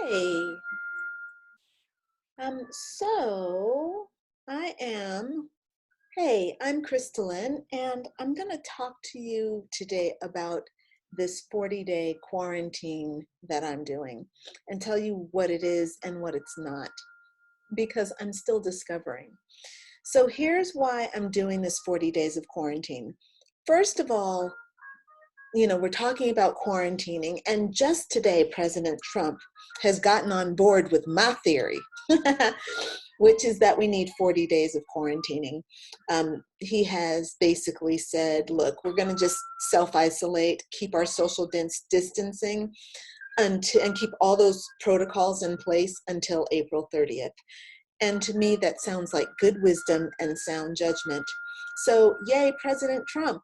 Hey, so I am, hey, I'm Crystalline, and I'm going to talk to you today about this 40-day quarantine that I'm doing and tell you what it is and what it's not, because I'm still discovering. So here's why I'm doing this 40 days of quarantine. First of all, we're talking about quarantining, and just today, President Trump has gotten on board with my theory, which is that we need 40 days of quarantining. He has basically said, look, we're going to just self-isolate, keep our social distancing, and keep all those protocols in place until April 30th. And to me, that sounds like good wisdom and sound judgment. So, yay, President Trump.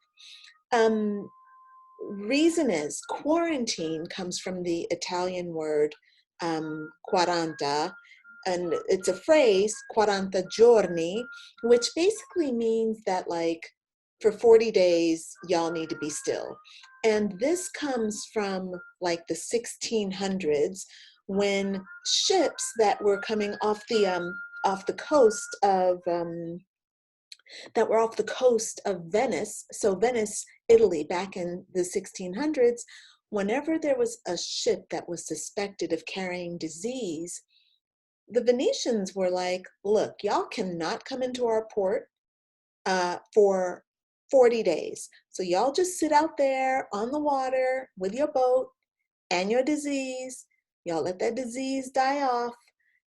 Reason is quarantine comes from the Italian word quaranta, and it's a phrase, 40 giorni, which basically means that, like, for 40 days y'all need to be still. And this comes from like the 1600s, when ships that were coming off the coast of Venice, so Venice, Italy, back in the 1600s, whenever there was a ship that was suspected of carrying disease, the Venetians were like, look, y'all cannot come into our port for 40 days. So y'all just sit out there on the water with your boat and your disease. Y'all let that disease die off.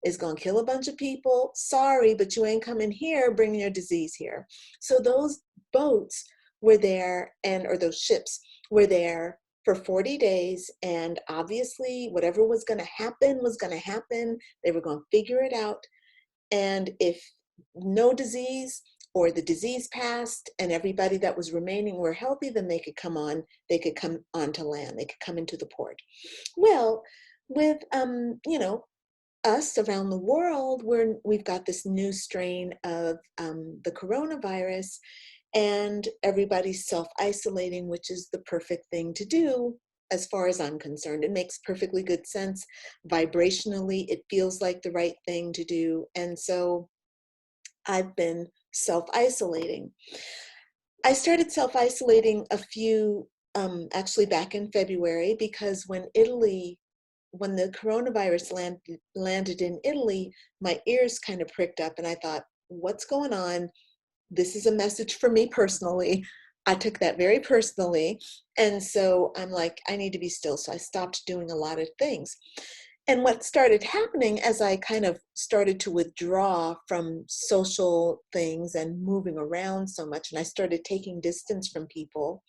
It's going to kill a bunch of people. Sorry, but you ain't coming here bringing your disease here. So those boats were there, or those ships were there for 40 days. And obviously, whatever was going to happen was going to happen. They were going to figure it out. And if no disease, or the disease passed and everybody that was remaining were healthy, then they could come onto land. They could come into the port. Well, with, us around the world, we've got this new strain of the coronavirus, and everybody's self-isolating, which is the perfect thing to do as far as I'm concerned. It makes perfectly good sense. Vibrationally, it feels like the right thing to do. And so I've been self-isolating. I started self-isolating actually back in February, because when the coronavirus landed in Italy, my ears kind of pricked up and I thought, what's going on? This is a message for me personally. I took that very personally. And so I'm like, I need to be still. So I stopped doing a lot of things. And what started happening as I kind of started to withdraw from social things and moving around so much, and I started taking distance from people,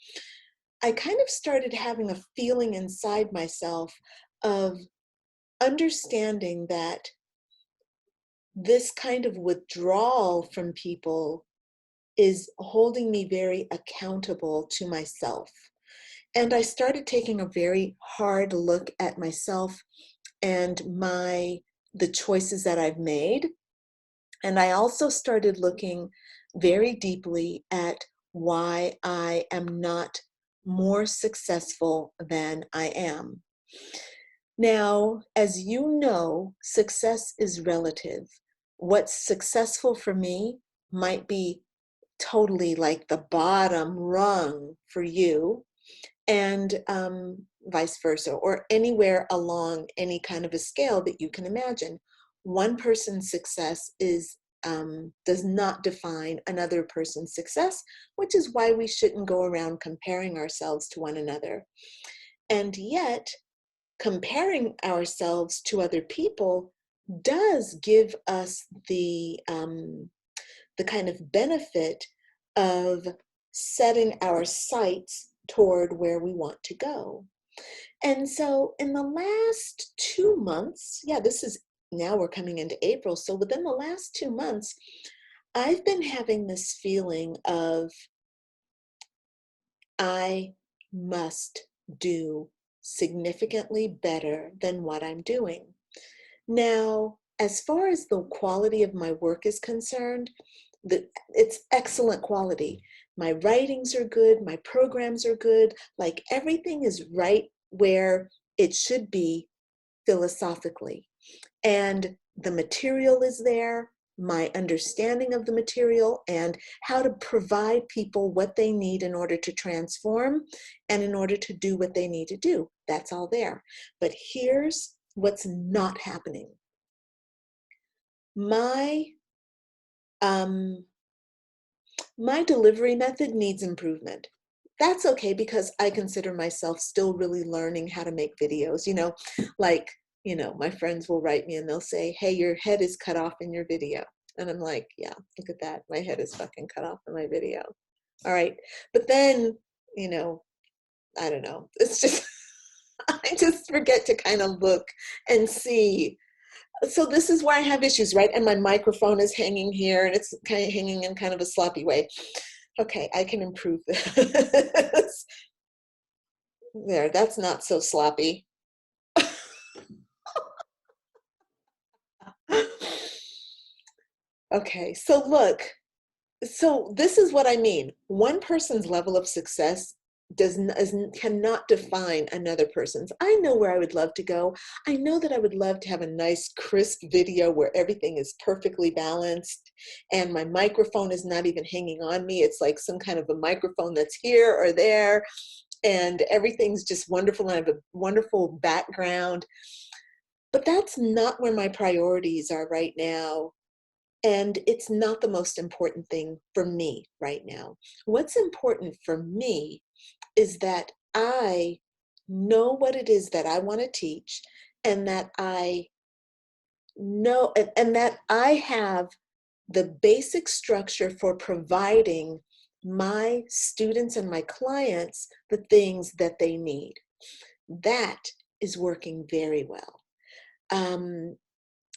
I kind of started having a feeling inside myself of understanding that this kind of withdrawal from people is holding me very accountable to myself. And I started taking a very hard look at myself and the choices that I've made. And I also started looking very deeply at why I am not more successful than I am. Now, as you know, success is relative. What's successful for me might be totally like the bottom rung for you, and vice versa, or anywhere along any kind of a scale that you can imagine. One person's success does not define another person's success, which is why we shouldn't go around comparing ourselves to one another. And yet, comparing ourselves to other people does give us the kind of benefit of setting our sights toward where we want to go. And so in the last 2 months, now we're coming into April. So within the last 2 months, I've been having this feeling of, I must do significantly better than what I'm doing. Now, as far as the quality of my work is concerned, it's excellent quality. My writings are good, my programs are good, like everything is right where it should be philosophically. And the material is there, my understanding of the material, and how to provide people what they need in order to transform and in order to do what they need to do. That's all there. But here's what's not happening. My my delivery method needs improvement. That's okay, because I consider myself still really learning how to make videos. Like, my friends will write me and they'll say, hey, your head is cut off in your video. And I'm like, yeah, look at that. My head is fucking cut off in my video. All right. But then, you know, I don't know. It's just, I just forget to kind of look and see. So this is where I have issues, right? And my microphone is hanging here and it's kind of hanging in kind of a sloppy way. Okay, I can improve this. There, that's not so sloppy. Okay, so look, so this is what I mean. One person's level of success cannot define another person's. I know where I would love to go. I know that I would love to have a nice crisp video where everything is perfectly balanced and my microphone is not even hanging on me. It's like some kind of a microphone that's here or there, and everything's just wonderful and I have a wonderful background. But that's not where my priorities are right now. And it's not the most important thing for me right now. What's important for me is that I know what it is that I want to teach, and that I know, and that I have the basic structure for providing my students and my clients the things that they need. That is working very well.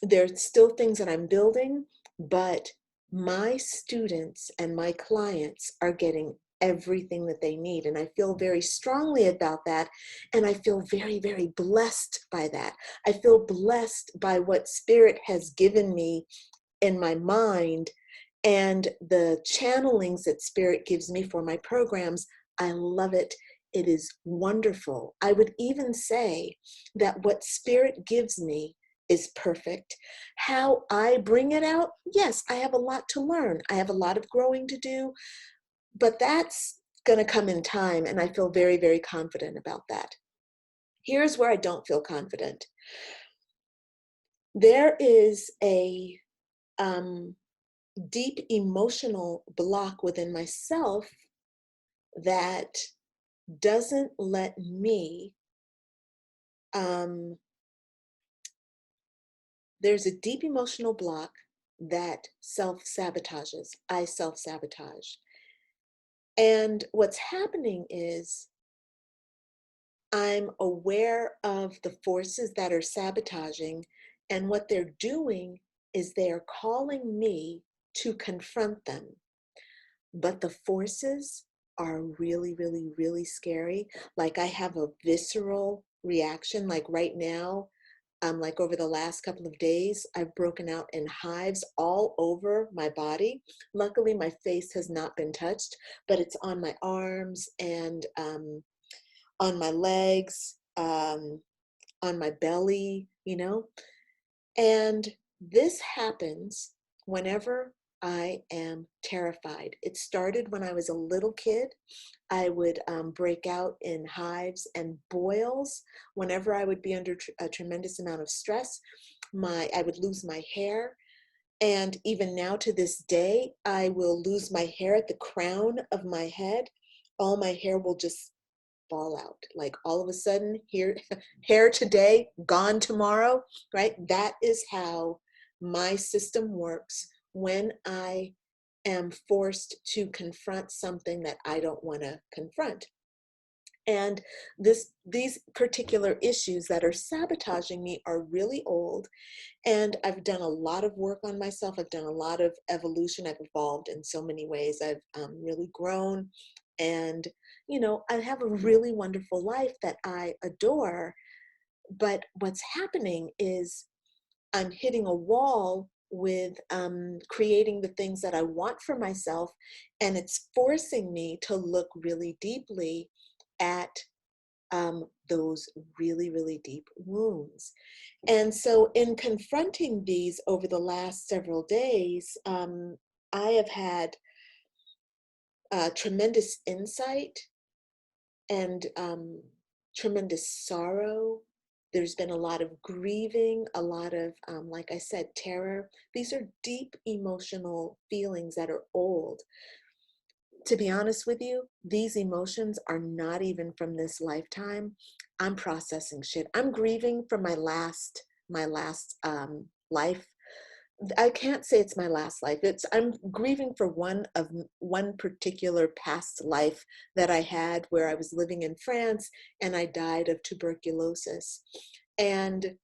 There's still things that I'm building, but my students and my clients are getting everything that they need. And I feel very strongly about that. And I feel very, very blessed by that. I feel blessed by what Spirit has given me in my mind and the channelings that Spirit gives me for my programs. I love it. It is wonderful. I would even say that what Spirit gives me is perfect. How I bring it out, yes, I have a lot to learn. I have a lot of growing to do, but that's going to come in time, and I feel very, very confident about that. Here's where I don't feel confident. There is a deep emotional block within myself that doesn't let me, there's a deep emotional block that self-sabotages. I self-sabotage. And what's happening is I'm aware of the forces that are sabotaging, and what they're doing is they're calling me to confront them. But the forces are really, really, really scary. Like, I have a visceral reaction, like right now, like over the last couple of days, I've broken out in hives all over my body. Luckily, my face has not been touched, but it's on my arms and on my legs, on my belly, And this happens whenever I am terrified. It started when I was a little kid. I would break out in hives and boils whenever I would be under a tremendous amount of stress. I would lose my hair. And even now to this day, I will lose my hair at the crown of my head. All my hair will just fall out. Like, all of a sudden, here, hair today, gone tomorrow, right? That is how my system works when I am forced to confront something that I don't want to confront. And these particular issues that are sabotaging me are really old. And I've done a lot of work on myself. I've done a lot of evolution. I've evolved in so many ways. I've really grown. And, I have a really wonderful life that I adore. But what's happening is I'm hitting a wall with creating the things that I want for myself. And it's forcing me to look really deeply at those really, really deep wounds. And so, in confronting these over the last several days, I have had tremendous insight and tremendous sorrow. There's been a lot of grieving, a lot of, like I said, terror. These are deep emotional feelings that are old. To be honest with you, these emotions are not even from this lifetime. I'm processing shit. I'm grieving from my last life. I can't say it's my last life. I'm grieving for one particular past life that I had where I was living in France and I died of tuberculosis. And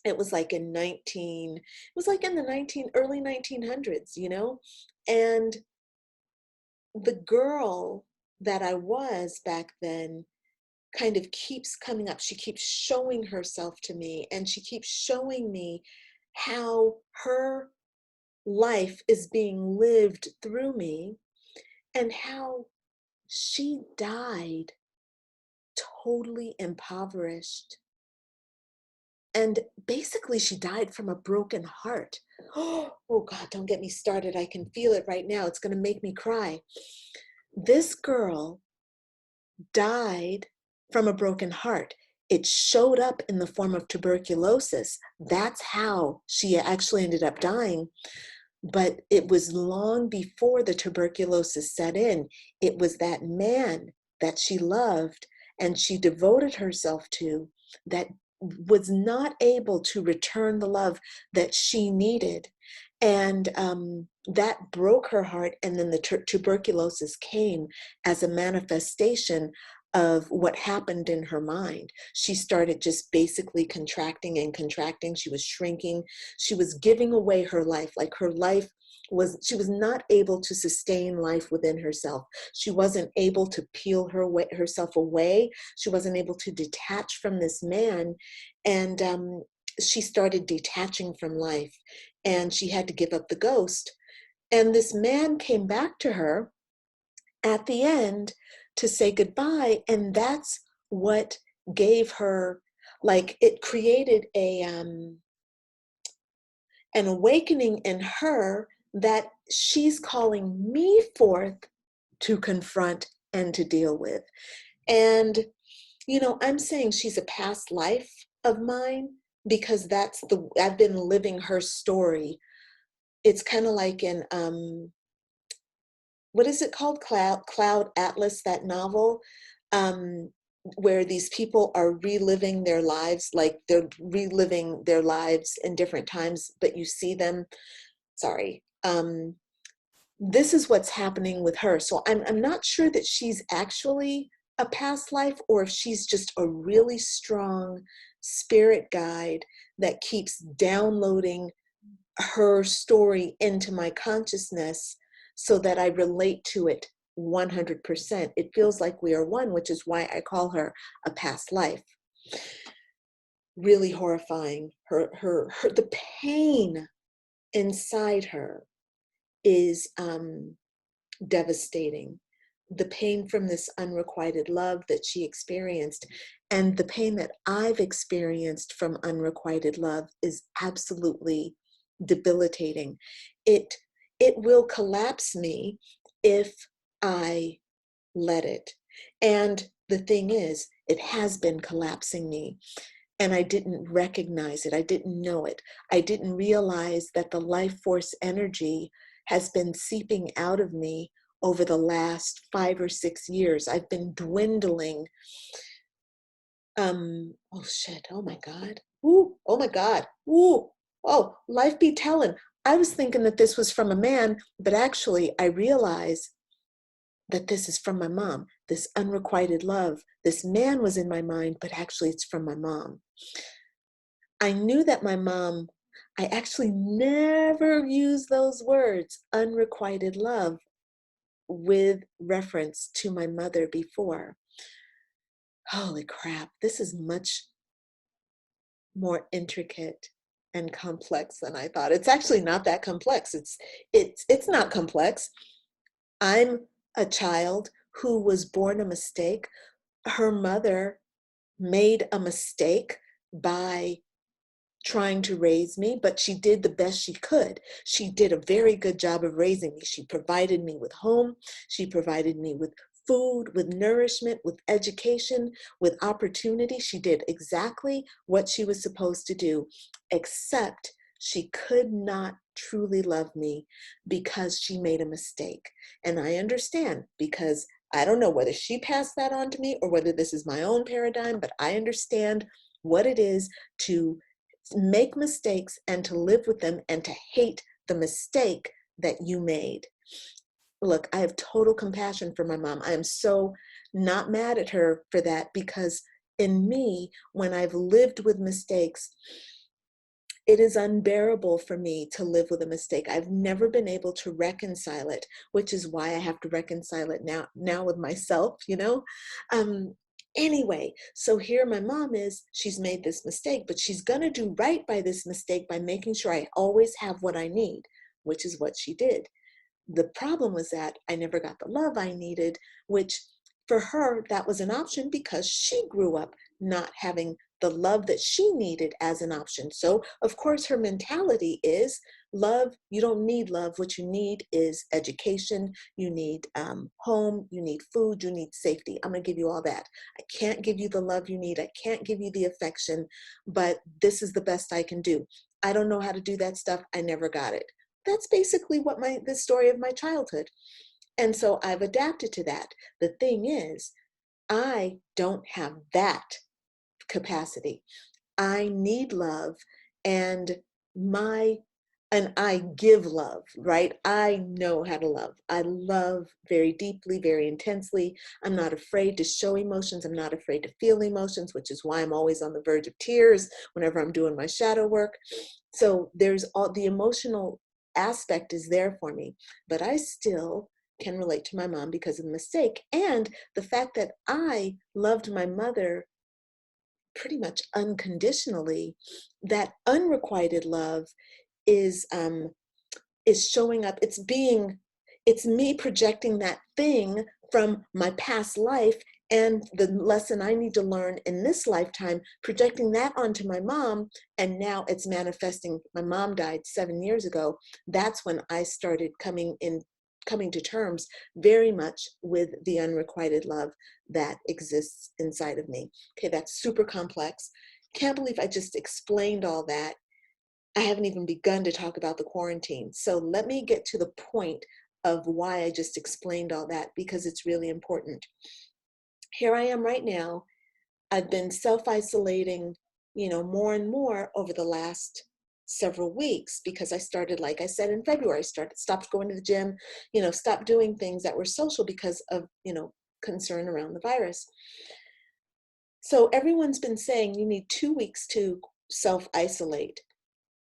it was like it was like in the early 1900s, you know? And the girl that I was back then kind of keeps coming up. She keeps showing herself to me and she keeps showing me how her life is being lived through me and how she died totally impoverished. And basically, she died from a broken heart. Oh, God, don't get me started. I can feel it right now. It's going to make me cry. This girl died from a broken heart. It showed up in the form of tuberculosis. That's how she actually ended up dying. But it was long before the tuberculosis set in. It was that man that she loved and she devoted herself to that was not able to return the love that she needed. And that broke her heart. And then the tuberculosis came as a manifestation of what happened in her mind. She started just basically contracting and contracting. She was shrinking. She was giving away her life. Like she was not able to sustain life within herself. She wasn't able to peel herself away. She wasn't able to detach from this man. And she started detaching from life. And she had to give up the ghost. And this man came back to her at the end to say goodbye. And that's what gave her, like, it created an awakening in her that she's calling me forth to confront and to deal with. And, I'm saying she's a past life of mine because I've been living her story. It's kind of like in, what is it called? Cloud Atlas, that novel, um, where these people are reliving their lives, like they're reliving their lives in different times, but you see them. Sorry. This is what's happening with her. So I'm not sure that she's actually a past life or if she's just a really strong spirit guide that keeps downloading her story into my consciousness so that I relate to it 100%. It feels like we are one, which is why I call her a past life. Really horrifying. The pain inside her is devastating. The pain from this unrequited love that she experienced and the pain that I've experienced from unrequited love is absolutely debilitating. It will collapse me if I let it. And the thing is, it has been collapsing me. And I didn't recognize it. I didn't know it. I didn't realize that the life force energy has been seeping out of me over the last 5 or 6 years. I've been dwindling. Oh shit, oh my God. Ooh, oh my God. Ooh, oh, life be telling. I was thinking that this was from a man, but actually I realize that this is from my mom, this unrequited love. This man was in my mind, but actually it's from my mom. I knew that my mom, I actually never used those words, unrequited love, with reference to my mother before. Holy crap, this is much more intricate and complex than I thought. It's actually not that complex. It's not complex. I'm a child who was born a mistake. Her mother made a mistake by trying to raise me, but she did the best she could. She did a very good job of raising me. She provided me with home. She provided me with food, with nourishment, with education, with opportunity. She did exactly what she was supposed to do, except she could not truly love me because she made a mistake. And I understand, because I don't know whether she passed that on to me or whether this is my own paradigm, but I understand what it is to make mistakes and to live with them and to hate the mistake that you made. Look, I have total compassion for my mom. I am so not mad at her for that, because in me, when I've lived with mistakes, it is unbearable for me to live with a mistake. I've never been able to reconcile it, which is why I have to reconcile it now with myself, you know? Um, anyway, so here my mom is, she's made this mistake, but she's gonna do right by this mistake by making sure I always have what I need, which is what she did. The problem was that I never got the love I needed, which for her, that was an option because she grew up not having the love that she needed as an option. So, of course, her mentality is love. You don't need love. What you need is education. You need home. You need food. You need safety. I'm going to give you all that. I can't give you the love you need. I can't give you the affection, but this is the best I can do. I don't know how to do that stuff. I never got it. That's basically what the story of my childhood. And so I've adapted to that. The thing is, I don't have that capacity. I need love, and my and I give love, right? I know how to love. I love very deeply, very intensely. I'm not afraid to show emotions. I'm not afraid to feel emotions, which is why I'm always on the verge of tears whenever I'm doing my shadow work. So there's all the emotional aspect is there for me, but I still can relate to my mom because of the mistake and the fact that I loved my mother pretty much unconditionally. That unrequited love is showing up. It's me projecting that thing from my past life and the lesson I need to learn in this lifetime, projecting that onto my mom, and now it's manifesting. My mom died 7 years ago. That's when I started coming to terms very much with the unrequited love that exists inside of me. Okay, that's super complex. Can't believe I just explained all that. I haven't even begun to talk about the quarantine. So let me get to the point of why I just explained all that, because it's really important. Here I am right now. I've been self-isolating, more and more over the last several weeks, because I started, like I said, in February, stopped going to the gym, stopped doing things that were social because of, concern around the virus. So everyone's been saying you need 2 weeks to self-isolate.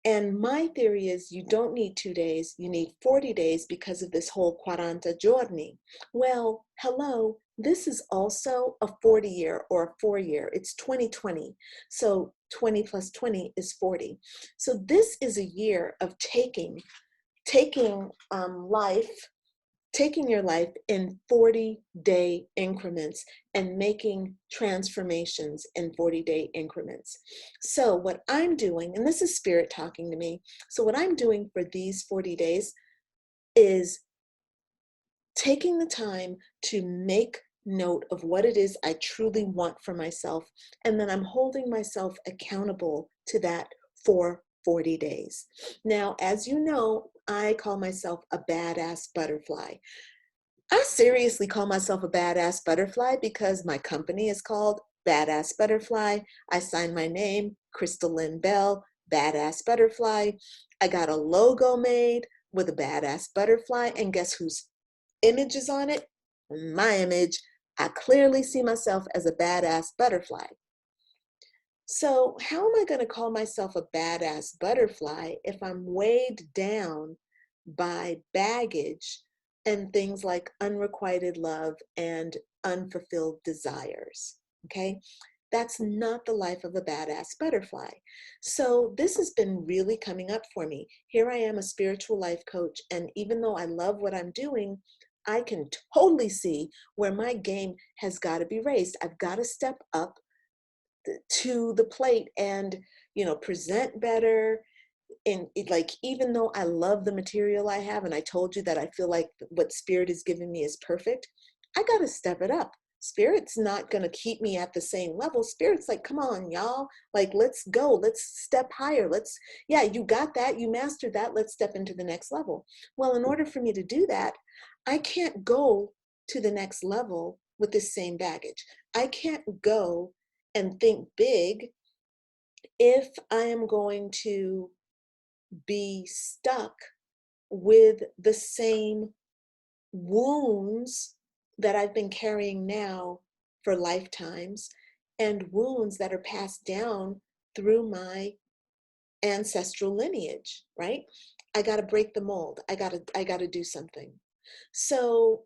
And my theory is you don't need 2 days, you need 40 days because of this whole 40 giorni. Well, hello, this is also a 40-year or a 4-year. It's 2020. So 20 plus 20 is 40. So this is a year of taking life taking your life in 40-day increments and making transformations in 40-day increments. So what I'm doing, and this is spirit talking to me, so what I'm doing for these 40 days is taking the time to make note of what it is I truly want for myself, and then I'm holding myself accountable to that for 40 days. Now, as you know, I call myself a badass butterfly. I seriously call myself a badass butterfly because my company is called Badass Butterfly. I signed my name, Crystal Lynn Bell, Badass Butterfly. I got a logo made with a badass butterfly, and guess whose image is on it? My image. I clearly see myself as a badass butterfly. So how am I going to call myself a badass butterfly if I'm weighed down by baggage and things like unrequited love and unfulfilled desires? Okay, that's not the life of a badass butterfly. So this has been really coming up for me. Here I am, a spiritual life coach, and even though I love what I'm doing, I can totally see where my game has got to be raised. I've got to step up to the plate and, present better. And like, even though I love the material I have, and I told you that I feel like what Spirit is giving me is perfect, I got to step it up. Spirit's not going to keep me at the same level. Spirit's like, come on, y'all. Like, let's go. Let's step higher. Yeah, you got that. You mastered that. Let's step into the next level. Well, in order for me to do that, I can't go to the next level with this same baggage. I can't go and think big if I am going to be stuck with the same wounds that I've been carrying now for lifetimes, and wounds that are passed down through my ancestral lineage, right? I got to break the mold. I got to do something. So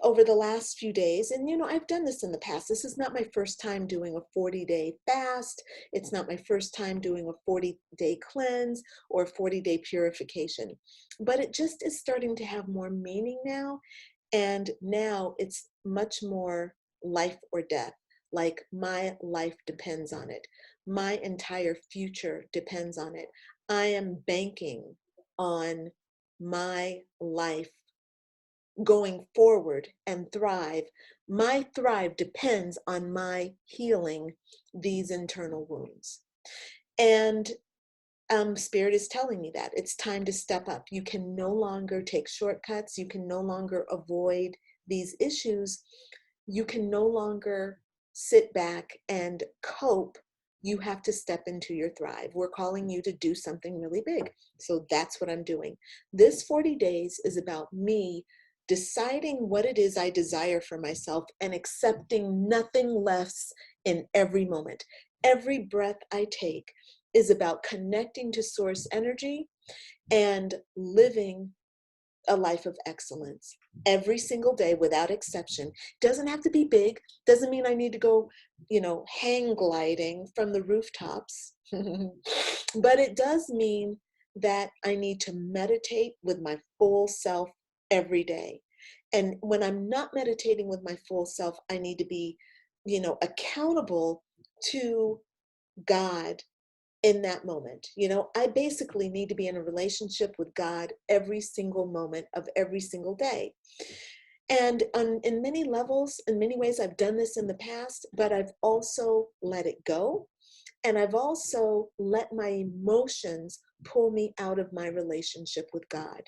over the last few days, and I've done this in the past. This is not my first time doing a 40-day fast. It's not my first time doing a 40-day cleanse or 40-day purification. But it just is starting to have more meaning now. And now it's much more life or death. Like, my life depends on it. My entire future depends on it. I am banking on my life going forward and thrive. My thrive depends on my healing these internal wounds. And Spirit is telling me that it's time to step up. You can no longer take shortcuts. You can no longer avoid these issues. You can no longer sit back and cope. You have to step into your thrive. We're calling you to do something really big. So that's what I'm doing. This 40 days is about me deciding what it is I desire for myself and accepting nothing less in every moment. Every breath I take is about connecting to source energy and living a life of excellence every single day without exception. Doesn't have to be big. Doesn't mean I need to go, hang gliding from the rooftops. But it does mean that I need to meditate with my full self every day. And when I'm not meditating with my full self, I need to be, accountable to God in that moment. I basically need to be in a relationship with God every single moment of every single day. And in many levels, in many ways, I've done this in the past, but I've also let it go. And I've also let my emotions pull me out of my relationship with God.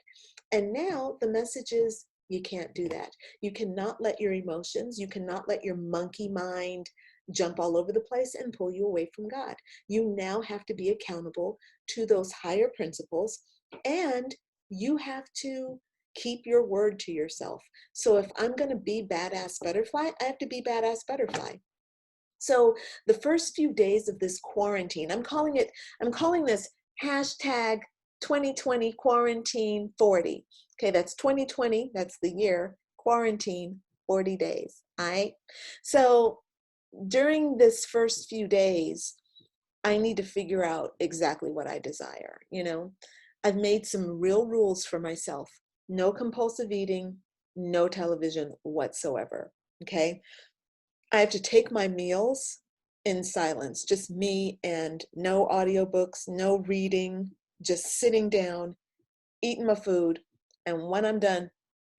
And now the message is, you can't do that. You cannot let your emotions, you cannot let your monkey mind jump all over the place and pull you away from God. You now have to be accountable to those higher principles, and you have to keep your word to yourself. So if I'm going to be badass butterfly, I have to be badass butterfly. So the first few days of this quarantine, I'm calling this hashtag 2020 quarantine 40. Okay, that's 2020, that's the year, quarantine 40 days. All right. So during this first few days, I need to figure out exactly what I desire. I've made some real rules for myself. No compulsive eating, no television whatsoever. Okay. I have to take my meals in silence, just me, and no audiobooks, no reading, just sitting down, eating my food. And when I'm done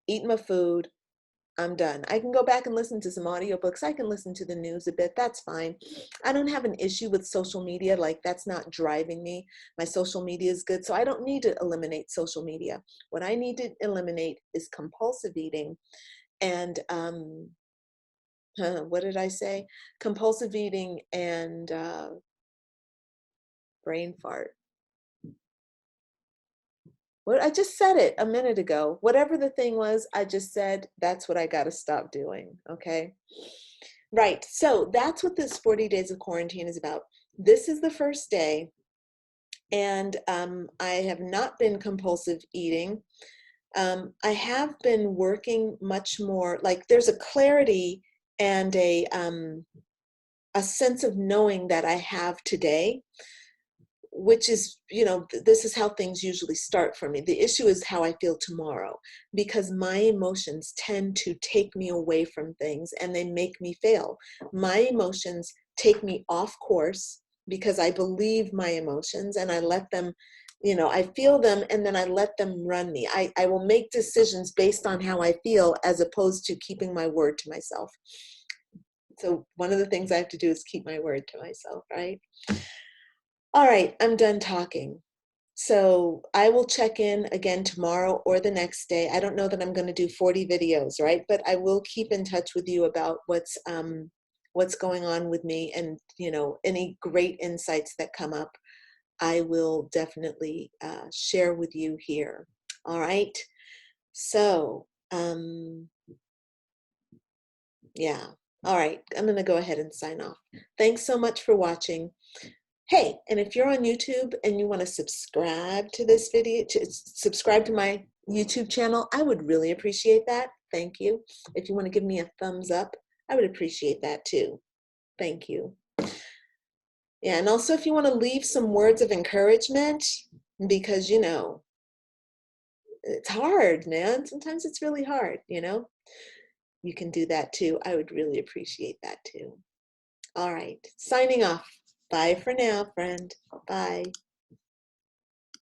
eating my food, I'm done. I can go back and listen to some audiobooks. I can listen to the news a bit. That's fine. I don't have an issue with social media. Like, that's not driving me. My social media is good. So I don't need to eliminate social media. What I need to eliminate is compulsive eating and, what did I say? Compulsive eating and brain fart. What, I just said it a minute ago. Whatever the thing was, I just said, that's what I got to stop doing. Okay. Right. So that's what this 40 days of quarantine is about. This is the first day. And I have not been compulsive eating. I have been working much more, like, there's a clarity and a sense of knowing that I have today which is, you know, this is how things usually start for me. The issue is how I feel tomorrow, because my emotions tend to take me away from things and they make me fail. My emotions take me off course because I believe my emotions and I let them, you know, I feel them and then I let them run me. I will make decisions based on how I feel as opposed to keeping my word to myself. So one of the things I have to do is keep my word to myself, right? All right, I'm done talking. So I will check in again tomorrow or the next day. I don't know that I'm going to do 40 videos, right? But I will keep in touch with you about what's going on with me, and you know, any great insights that come up, I will definitely share with you here. All right. So yeah. All right. I'm going to go ahead and sign off. Thanks so much for watching. Hey, and if you're on YouTube and you want to subscribe to this video, to subscribe to my YouTube channel, I would really appreciate that. Thank you. If you want to give me a thumbs up, I would appreciate that too. Thank you. Yeah, and also if you want to leave some words of encouragement, because you know, it's hard, man. Sometimes it's really hard, you know. You can do that too. I would really appreciate that too. All right, signing off. Bye for now, friend. Bye.